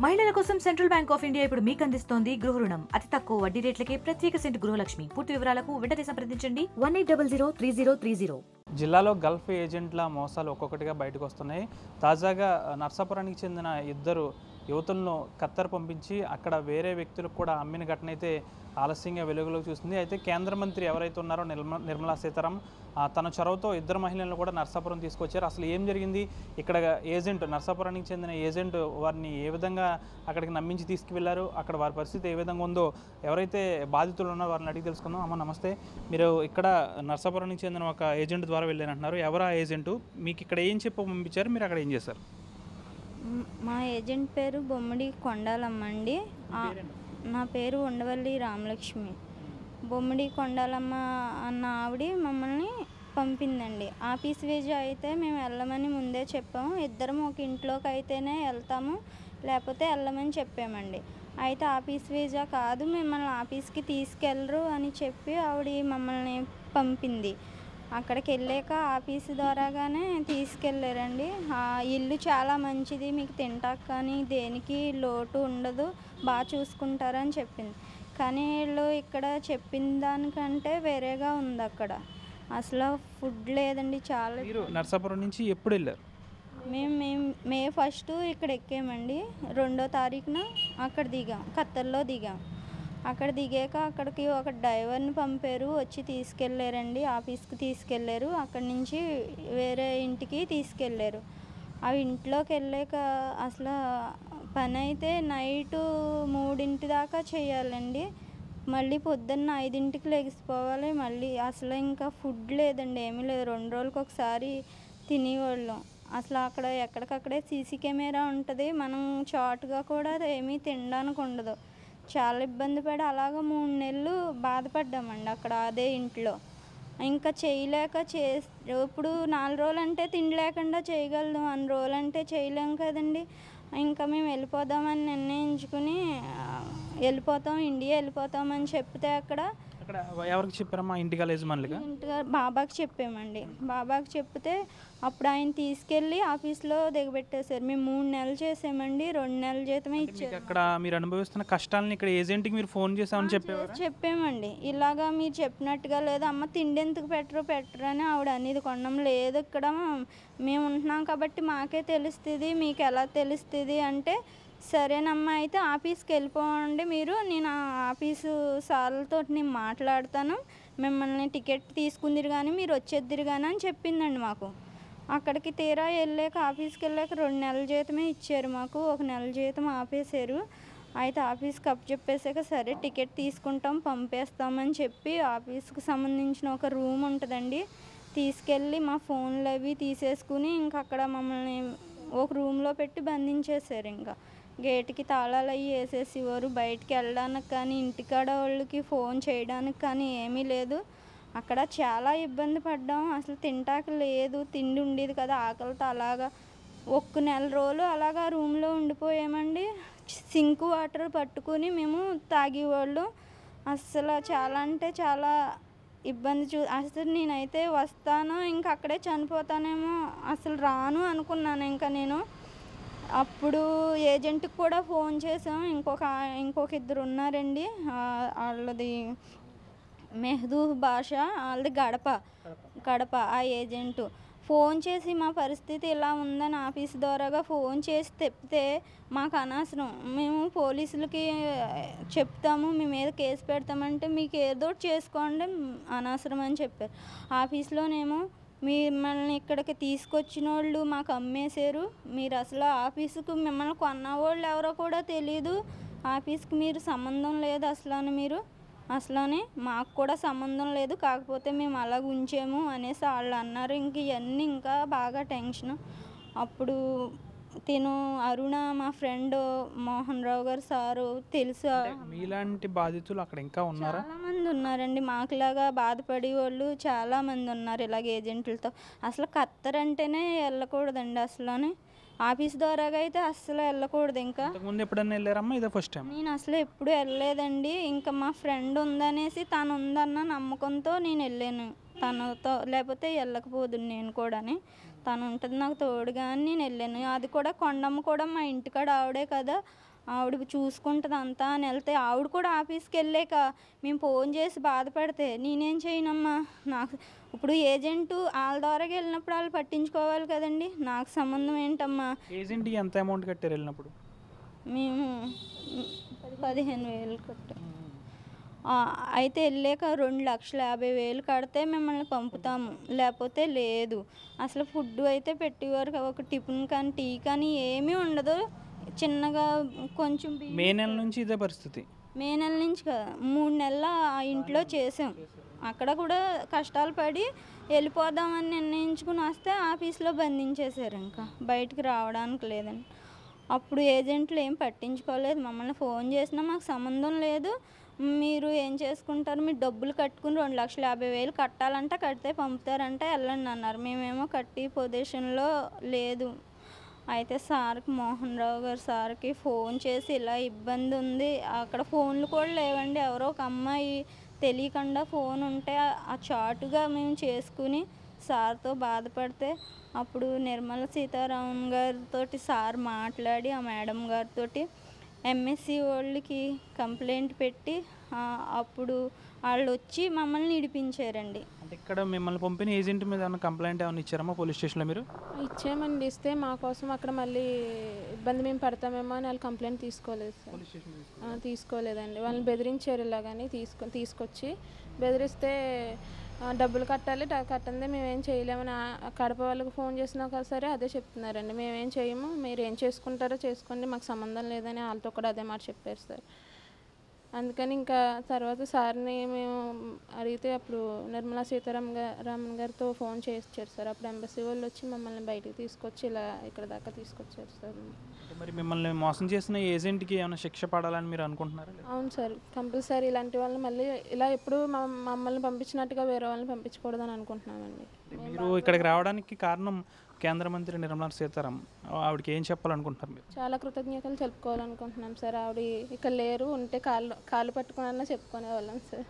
మహిళల కోసం central bank of India ఇప్పుడు మీకు అందిస్తోంది గృహ రుణం. అతి తక్కువ వడ్డీ రేట్లకే ప్రత్యేక సెంటు గృహలక్ష్మి. పూర్తి వివరాలకు వెంటనే సంప్రదించండి 18003030. జిల్లాలో గల్ఫ్ ఏజెంట్ల మోసాలు ఒక్కొక్కటిగా బయటకు వస్తున్నాయి. తాజాగా నర్సాపురానికి చెందిన ఇద్దరు యువతులను ఖత్తర్ పంపించి అక్కడ వేరే వ్యక్తులకు కూడా అమ్మిన ఘటన అయితే ఆలస్యంగా వెలుగులోకి చూస్తుంది. అయితే కేంద్ర మంత్రి ఎవరైతే ఉన్నారో నిర్మలా సీతారామన్ తన చొరవతో ఇద్దరు మహిళలను కూడా నర్సాపురం తీసుకొచ్చారు. అసలు ఏం జరిగింది, ఇక్కడ ఏజెంట్ నర్సాపురానికి చెందిన ఏజెంట్ వారిని ఏ విధంగా అక్కడికి నమ్మించి తీసుకువెళ్లారు, అక్కడ వారి పరిస్థితి ఏ విధంగా ఉందో ఎవరైతే బాధితులు ఉన్నారో వారిని అడిగి తెలుసుకుందాం. అమ్మ నమస్తే, మీరు ఇక్కడ నర్సాపురానికి చెందిన ఒక ఏజెంట్ ద్వారా వెళ్ళారంటున్నారు. ఎవరు ఆ ఏజెంటు, మీకు ఇక్కడ ఏం చెప్పి పంపించారు, మీరు అక్కడ ఏం చేశారు? మా ఏజెంట్ పేరు బొమ్మడి కొండాలమ్మ అండి. నా పేరు ఉండవల్లి రామలక్ష్మి. బొమ్మడి కొండాలమ్మ అన్న ఆవిడ మమ్మల్ని పంపిందండి. ఆఫీస్ వీజా అయితే మేము వెళ్ళమని ముందే చెప్పాము. ఇద్దరం ఒక ఇంట్లోకి అయితేనే వెళ్తాము, లేకపోతే వెళ్ళమని చెప్పామండి. అయితే ఆఫీస్ వీజా కాదు, మిమ్మల్ని ఆఫీస్కి తీసుకెళ్ళరు అని చెప్పి ఆవిడ మమ్మల్ని పంపింది. అక్కడికి వెళ్ళాక ఆఫీసు ద్వారాగానే తీసుకెళ్ళారండి. ఆ ఇల్లు చాలా మంచిది, మీకు తింటాక కానీ దేనికి లోటు ఉండదు, బాగా చూసుకుంటారని చెప్పింది. కానీ వీళ్ళు ఇక్కడ చెప్పిన దానికంటే వేరేగా ఉంది. అక్కడ అసలు ఫుడ్ లేదండి. చాలా. మీరు నర్సాపురం నుంచి ఎప్పుడు వెళ్ళారు? మేము మే 1 ఇక్కడ ఎక్కామండి. 2వ తారీఖున అక్కడ దిగాం, ఖత్తర్లో దిగాం. అక్కడ దిగాక అక్కడికి ఒక డ్రైవర్ని పంపారు, వచ్చి తీసుకెళ్ళారండి. ఆఫీస్కి తీసుకెళ్ళారు, అక్కడి నుంచి వేరే ఇంటికి తీసుకెళ్ళారు. ఆ ఇంట్లోకి వెళ్ళాక అసలు పని అయితే నైటు 3 దాకా చేయాలండి. మళ్ళీ పొద్దున్న 5కి లెగిసిపోవాలి. మళ్ళీ అసలు ఇంకా ఫుడ్ లేదండి, ఏమీ లేదు. 2 రోజులకు ఒకసారి తినేవాళ్ళం. అసలు అక్కడ ఎక్కడికక్కడే సీసీ కెమెరా ఉంటుంది, మనం చాటుగా కూడా ఏమీ తినడానికి ఉండదు. చాలా ఇబ్బంది పడి అలాగ 3 నెలలు బాధపడ్డామండి అక్కడ అదే ఇంట్లో. ఇంకా చేయలేక ఇప్పుడు 4 రోజులు అంటే తిండి లేకుండా చేయగలదు, 1 రోజులు అంటే చేయలేం కదండి. ఇంకా మేము వెళ్ళిపోదామని నిర్ణయించుకుని వెళ్ళిపోతాం, ఇండియా వెళ్ళిపోతామని చెప్తే అక్కడ ఎవరికి చెప్పారమ్మా? ఇంటికి యజమానులుగా? ఇంటిగా బాబాకి చెప్పామండి. బాబాకి చెప్తే అప్పుడు ఆయన తీసుకెళ్ళి ఆఫీస్లో దిగబెట్టేశారు. మేము 3 నెలలు చేసామండి, 2 నెలల జీతమే ఇచ్చారు. అక్కడ మీరు అనుభవిస్తున్న కష్టాలని ఇక్కడ ఏజెంట్కి మీరు ఫోన్ చేసామని చెప్పామండి. ఇలాగా మీరు చెప్పినట్టుగా లేదు అమ్మ, తిండి ఎందుకు పెట్టరు అని ఆవిడ అనేది. కొనడం లేదు, ఇక్కడ మేము ఉంటున్నాం కాబట్టి మాకే తెలుస్తుంది, మీకు ఎలా తెలుస్తుంది అంటే సరేనమ్మా అయితే ఆఫీస్కి వెళ్ళిపోండి మీరు, నేను ఆఫీసు సార్లతో నేను మాట్లాడతాను, మిమ్మల్ని టికెట్ తీసుకుందిరు కానీ మీరు వచ్చేద్దిరు కానీ అని చెప్పిందండి మాకు. అక్కడికి తీరా వెళ్ళాక ఆఫీస్కి వెళ్ళాక 2 నెలల జీతమే ఇచ్చారు మాకు, 1 నెల జీతం ఆపేశారు. అయితే ఆఫీస్కి చెప్పేసాక సరే టికెట్ తీసుకుంటాం పంపేస్తామని చెప్పి ఆఫీస్కి సంబంధించిన ఒక రూమ్ ఉంటుందండి, తీసుకెళ్ళి మా ఫోన్లు అవి తీసేసుకుని ఇంకా అక్కడ మమ్మల్ని ఒక రూమ్లో పెట్టి బంధించేశారు. ఇంకా గేట్కి తాళాలు అవి వేసేసేవారు. బయటికి వెళ్ళడానికి కానీ ఇంటికాడ వాళ్ళకి ఫోన్ చేయడానికి కానీ ఏమీ లేదు. అక్కడ చాలా ఇబ్బంది పడ్డాం. అసలు తింటాక లేదు, తిండి ఉండేది కదా, ఆకలితో అలాగా 1 నెల రోజులు అలాగా రూమ్లో ఉండిపోయామండి. సింక్ వాటర్ పట్టుకుని మేము తాగేవాళ్ళు. అస్సలు చాలా అంటే చాలా ఇబ్బంది. అసలు నేనైతే వస్తాను ఇంకా అక్కడే చనిపోతానేమో, అసలు రాను అనుకున్నాను ఇంకా నేను. అప్పుడు ఏజెంట్కి కూడా ఫోన్ చేసాం. ఇంకొక ఇద్దరు ఉన్నారండి, వాళ్ళది మెహదూహ్ భాషా, వాళ్ళది కడప. ఆ ఏజెంటు ఫోన్ చేసి మా పరిస్థితి ఇలా ఉందని ఆఫీస్ ద్వారాగా ఫోన్ చేసి చెప్తే మాకు అనవసరం, మేము పోలీసులకి చెప్తాము, మీ మీద కేసు పెడతామంటే మీకు ఏదో చేసుకోండి, అనవసరం అని చెప్పారు. ఆఫీస్లోనేమో మిమ్మల్ని ఇక్కడికి తీసుకొచ్చిన వాళ్ళు మాకు అమ్మేశారు, మీరు అసలు ఆఫీసుకు మిమ్మల్ని కొన్న వాళ్ళు ఎవరో కూడా తెలీదు, ఆఫీస్కి మీరు సంబంధం లేదు అసలని మాకు కూడా సంబంధం లేదు, కాకపోతే మేము అలాగ ఉంచాము అనేసి వాళ్ళు అన్నారు. ఇంక ఇవన్నీ ఇంకా బాగా టెన్షన్. అప్పుడు తిను అరుణ మా ఫ్రెండ్ మోహన్ రావు గారు సారు తెలుసు. మీలాంటి బాధితులు అక్కడ ఇంకా ఉన్నారా? చాలామంది ఉన్నారండి, మాకులాగా బాధపడే వాళ్ళు చాలామంది ఉన్నారు ఇలాగ ఏజెంట్లతో. అసలు ఖత్తర్ అంటేనే వెళ్ళకూడదండి అసలు. ఆఫీస్ ద్వారాగా అయితే అస్సలు వెళ్ళకూడదు. ఇంకా ముందు ఎప్పుడన్నా వెళ్ళారమ్మా? ఇదే ఫస్ట్ టైం? నేను అసలు ఎప్పుడు వెళ్ళలేదండి. ఇంకా మా ఫ్రెండ్ ఉందనేసి తను ఉందన్న నమ్మకంతో నేను వెళ్ళాను తనతో, లేకపోతే వెళ్ళకపోదు నేను కూడా. తను ఉంటుంది నాకు తోడుగా అని నేను వెళ్ళాను. అది కూడా కొండమ్మ కూడా మా ఇంటికాడ ఆవిడే కదా, ఆవిడ చూసుకుంటుంది అంతా అని వెళ్తే ఆవిడ కూడా ఆఫీస్కి వెళ్ళాక మేము ఫోన్ చేసి బాధపడితే నేనేం చేయనమ్మా, నాకు ఇప్పుడు ఏజెంటు వాళ్ళ ద్వారాగా వెళ్ళినప్పుడు వాళ్ళు పట్టించుకోవాలి కదండి, నాకు సంబంధం ఏంటమ్మా. ఏజెంట్కి ఎంత అమౌంట్ కట్టారు వెళ్ళినప్పుడు? మేము 15,000 కట్టాం. అయితే వెళ్ళాక 2,50,000 కడితే మిమ్మల్ని పంపుతాము, లేకపోతే లేదు. అసలు ఫుడ్ అయితే పెట్టేవారు, ఒక టిఫిన్ కానీ టీ కానీ ఏమీ ఉండదు. చిన్నగా కొంచెం మే నెల నుంచి ఇదే పరిస్థితి? మే నెల నుంచి కదా, 3 నెలలు ఆ ఇంట్లో చేసాం. అక్కడ కూడా కష్టాలు పడి వెళ్ళిపోదామని నిర్ణయించుకుని వస్తే ఆఫీస్లో బంధించేశారు, ఇంకా బయటికి రావడానికి లేదని. అప్పుడు ఏజెంట్లు ఏం పట్టించుకోలేదు, మమ్మల్ని ఫోన్ చేసినా మాకు సంబంధం లేదు, మీరు ఏం చేసుకుంటారు, మీరు డబ్బులు కట్టుకుని 2,50,000 కట్టాలంట, కడితే పంపుతారంట, వెళ్ళండి అన్నారు. మేమేమో కట్టి పొజిషన్లో లేదు. అయితే సార్కి, మోహన్ రావు గారు సార్కి ఫోన్ చేసి ఇలా ఇబ్బంది ఉంది, అక్కడ ఫోన్లు కూడా లేవండి, ఎవరో ఒక అమ్మాయి తెలియకుండా ఫోన్ ఉంటే ఆ చాటుగా మేము చేసుకుని సార్తో బాధపడితే అప్పుడు నిర్మలా సీతారామన్ గారితో సార్ మాట్లాడి ఆ మేడం గారితో ఎంఎస్సి వాళ్ళకి కంప్లైంట్ పెట్టి అప్పుడు వాళ్ళు వచ్చి మమ్మల్ని ఇడిపించారండి. అంటే ఇక్కడ మిమ్మల్ని పంపిన ఏజెంట్ మీద ఏమైనా కంప్లైంట్ ఏమైనా ఇచ్చారమ్మా పోలీస్ స్టేషన్లో మీరు? ఇచ్చామండి, ఇస్తే మా కోసం అక్కడ మళ్ళీ ఇబ్బంది మేము పడతామేమో అని వాళ్ళు కంప్లైంట్ తీసుకోలేదు సార్. తీసుకోలేదండి, వాళ్ళని బెదిరించారు ఇలాగని తీసుకొచ్చి బెదిరిస్తే డబ్బులు కట్టాలి, కట్టందే మేమేం చేయలేమని కడప వాళ్ళకి ఫోన్ చేసినా సరే అదే చెప్తున్నారండి, మేమేం చేయము, మీరు ఏం చేసుకుంటారో చేసుకోండి, మాకు సంబంధం లేదని వాళ్ళతో కూడా అదే మాట చెప్పారు సార్. అందుకని ఇంకా తర్వాత సార్ని మేము అడిగితే అప్పుడు నిర్మలా సీతారామన్ గారితో ఫోన్ చేయించారు సార్. అప్పుడు ఎంబసీ వాళ్ళు వచ్చి మమ్మల్ని బయటికి తీసుకొచ్చి ఇలా ఇక్కడ దాకా తీసుకొచ్చారు సార్. మరి మిమ్మల్ని మోసం చేసిన ఏజెంట్కి ఏమైనా శిక్ష పడాలని మీరు అనుకుంటున్నారా? అవును సార్, కంపల్సరీ ఇలాంటి వాళ్ళని మళ్ళీ ఇలా ఎప్పుడు మమ్మల్ని పంపించినట్టుగా వేరే వాళ్ళని పంపించకూడదని అనుకుంటున్నామండి. మీరు ఇక్కడికి రావడానికి కారణం కేంద్ర మంత్రి నిర్మలా సీతారామన్, ఆవిడకి ఏం చెప్పాలనుకుంటున్నారు మీరు? చాలా కృతజ్ఞతలు చెప్పుకోవాలనుకుంటున్నాం సార్. ఆవిడ ఇక్కడ లేరు, ఉంటే కాళ్ళు పట్టుకున్నా చెప్పుకునేవాళ్ళం సార్.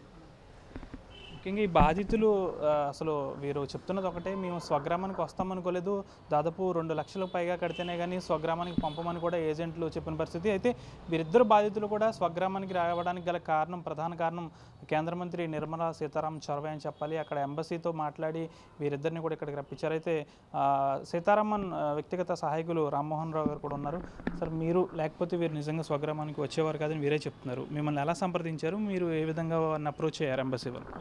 ముఖ్యంగా ఈ బాధితులు అసలు వీరు చెప్తున్నది ఒకటే, మేము స్వగ్రామానికి వస్తామనుకోలేదు, దాదాపు 2 లక్షలకు పైగా కడితేనే కానీ స్వగ్రామానికి పంపమని కూడా ఏజెంట్లు చెప్పిన పరిస్థితి. అయితే వీరిద్దరు బాధితులు కూడా స్వగ్రామానికి రావడానికి గల ప్రధాన కారణం కేంద్ర మంత్రి నిర్మలా సీతారామన్ చొరవ అని చెప్పాలి. అక్కడ ఎంబసీతో మాట్లాడి వీరిద్దరిని కూడా ఇక్కడికి రప్పించారు. అయితే సీతారామన్ వ్యక్తిగత సహాయకులు రామ్మోహన్ రావు గారు కూడా ఉన్నారు. సార్, మీరు లేకపోతే వీరు నిజంగా స్వగ్రామానికి వచ్చేవారు కాదని వీరే చెప్తున్నారు. మిమ్మల్ని ఎలా సంప్రదించారు, మీరు ఏ విధంగా అప్రోచ్ అయ్యారు ఎంబసీ వాళ్ళు?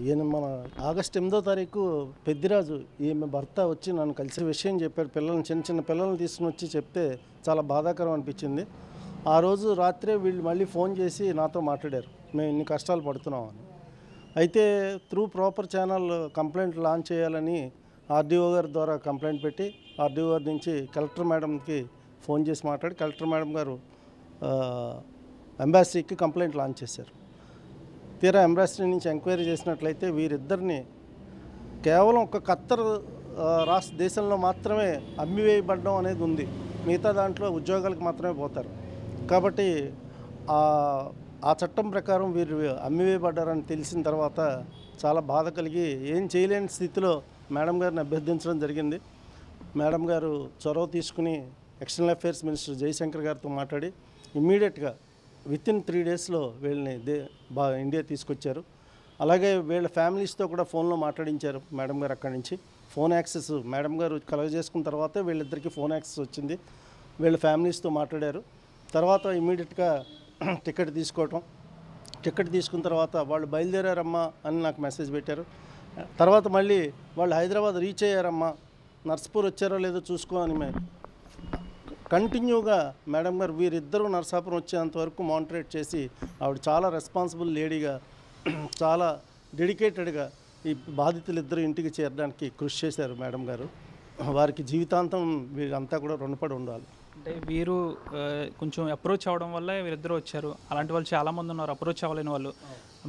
ఈయన మన ఆగస్టు 8వ తారీఖు పెద్దిరాజు ఈమె భర్త వచ్చి నన్ను కలిసి విషయం చెప్పాడు. చిన్న పిల్లల్ని తీసుకుని వచ్చి చెప్తే చాలా బాధాకరం అనిపించింది. ఆ రోజు రాత్రే వీళ్ళు మళ్ళీ ఫోన్ చేసి నాతో మాట్లాడారు, మేము ఇన్ని కష్టాలు పడుతున్నామని. అయితే through proper channel complaint launch చేయాలని ఆర్డీఓ గారి ద్వారా కంప్లైంట్ పెట్టి ఆర్డీఓ గారి నుంచి కలెక్టర్ మేడంకి ఫోన్ చేసి మాట్లాడి కలెక్టర్ మేడం గారు ఎంబాసీకి కంప్లైంట్ లాంచ్ చేశారు. తీరా ఎంబాసీ నుంచి ఎంక్వైరీ చేసినట్లయితే వీరిద్దరిని కేవలం ఒక ఖత్తర్ రాష్ట్ర దేశంలో మాత్రమే అమ్మివేయబడడం అనేది ఉంది, మిగతా దాంట్లో ఉద్యోగాలకు మాత్రమే పోతారు. కాబట్టి ఆ చట్టం ప్రకారం వీరు అమ్మివేయబడ్డారని తెలిసిన తర్వాత చాలా బాధ కలిగి ఏం చేయలేని స్థితిలో మేడం గారిని అభ్యర్థించడం జరిగింది. మేడం గారు చొరవ తీసుకుని ఎక్స్టర్నల్ అఫైర్స్ మినిస్టర్ జయశంకర్ గారితో మాట్లాడి ఇమ్మీడియట్గా వితిన్ 3 డేస్లో వీళ్ళని ఇండియా తీసుకొచ్చారు. అలాగే వీళ్ళ ఫ్యామిలీస్తో కూడా ఫోన్లో మాట్లాడించారు మేడం గారు. అక్కడి నుంచి ఫోన్ యాక్సెస్ మేడం గారు కలగజేసుకున్న తర్వాతే వీళ్ళిద్దరికీ ఫోన్ యాక్సెస్ వచ్చింది. వీళ్ళ ఫ్యామిలీస్తో మాట్లాడారు. తర్వాత ఇమ్మీడియట్గా టికెట్ తీసుకున్న తర్వాత వాళ్ళు బయలుదేరారమ్మా అని నాకు మెసేజ్ పెట్టారు. తర్వాత మళ్ళీ వాళ్ళు హైదరాబాద్ రీచ్ అయ్యారమ్మా, నర్సాపూర్ వచ్చారో లేదో చూసుకో అని కంటిన్యూగా మేడం గారు వీరిద్దరూ నరసాపురం వచ్చేంత వరకు మానిటరేట్ చేసి ఆవిడ చాలా రెస్పాన్సిబుల్ లేడీగా చాలా డెడికేటెడ్గా ఈ బాధితులిద్దరూ ఇంటికి చేరడానికి కృషి చేశారు మేడం గారు. వారికి జీవితాంతం వీరంతా కూడా రుణపడి ఉండాలి. అంటే వీరు కొంచెం అప్రోచ్ అవ్వడం వల్ల వీరిద్దరూ వచ్చారు. అలాంటి వాళ్ళు చాలామంది ఉన్నారు అప్రోచ్ అవ్వలేని వాళ్ళు.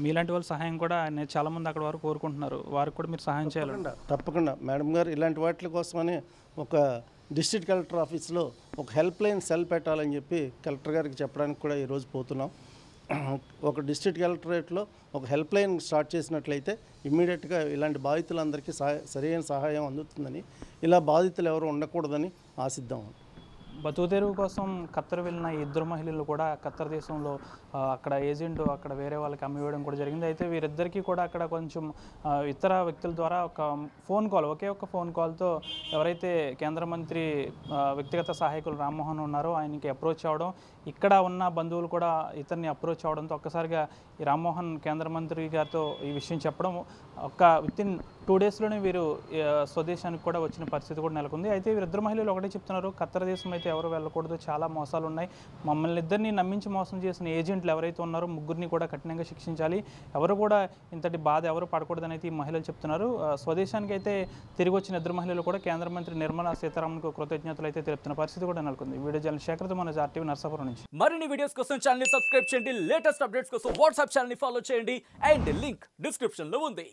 మీలాంటి వాళ్ళ సహాయం కూడా చాలామంది అక్కడ వరకు కోరుకుంటున్నారు, వారికి కూడా మీరు సహాయం చేయాలి. తప్పకుండా మేడం గారు ఇలాంటి వాటి కోసమని ఒక డిస్ట్రిక్ట్ కలెక్టర్ ఆఫీస్లో ఒక హెల్ప్ లైన్ సెల్ పెట్టాలని చెప్పి కలెక్టర్ గారికి చెప్పడానికి కూడా ఈరోజు పోతున్నాం. ఒక డిస్ట్రిక్ట్ కలెక్టరేట్లో ఒక హెల్ప్ లైన్ స్టార్ట్ చేసినట్లయితే ఇమ్మీడియట్గా ఇలాంటి బాధితులందరికీ సరైన సహాయం అందుతుందని, ఇలా బాధితులు ఎవరు ఉండకూడదని ఆశిద్దాం. బతుకుతెరువు కోసం ఖత్తర్ వెళ్ళిన ఈ ఇద్దరు మహిళలు కూడా ఖత్తర్ దేశంలో అక్కడ ఏజెంట్ అక్కడ వేరే వాళ్ళకి అమ్మివేయడం కూడా జరిగింది. అయితే వీరిద్దరికీ కూడా అక్కడ కొంచెం ఇతర వ్యక్తుల ద్వారా ఒక ఫోన్ కాల్, ఒకే ఒక ఫోన్ కాల్తో ఎవరైతే కేంద్ర మంత్రి వ్యక్తిగత సహాయకులు రామ్మోహన్ ఉన్నారో ఆయనకి అప్రోచ్ అవ్వడం, ఇక్కడ ఉన్న బంధువులు కూడా ఇతన్ని అప్రోచ్ అవ్వడంతో ఒక్కసారిగా ఈ రామ్మోహన్ కేంద్ర మంత్రి గారితో ఈ విషయం చెప్పడం వితిన్ 2 డేస్లోనే వీరు స్వదేశానికి కూడా వచ్చిన పరిస్థితి కూడా నెలకొంది. అయితే వీరిద్దరు మహిళలు ఒకటే చెప్తున్నారు, ఖత్తర్ దేశం అయితే ఎవరు వెళ్ళకూడదు, చాలా మోసాలు ఉన్నాయి, మమ్మల్ని ఇద్దరిని నమ్మించి మోసం చేసిన ఏజెంట్లు ఎవరైతే ఉన్నారో ముగ్గురిని కూడా కఠినంగా శిక్షించాలి, ఎవరు కూడా ఇంతటి బాధ ఎవరు పడకూడదని అయితే ఈ మహిళలు చెప్తున్నారు. స్వదేశానికి అయితే తిరిగి వచ్చిన ఇద్దరు మహిళలు కూడా కేంద్ర మంత్రి నిర్మలా సీతారామన్కు కృతజ్ఞతలు అయితే తెలుపుతున్న పరిస్థితి కూడా నెలకొంది. వీడియో జర్నలిస్ట్ శేఖర్తో మన ఆర్టీవీ నర్సాపురం నుంచి. మరిన్ని వీడియోస్ కోసం ఛానల్ ని సబ్స్క్రైబ్ చేయండి, లేటెస్ట్ అప్డేట్స్ కోసం వాట్సాప్ ఛానల్ ని ఫాలో చేయండి అండ్ లింక్ డిస్క్రిప్షన్ లో ఉంది.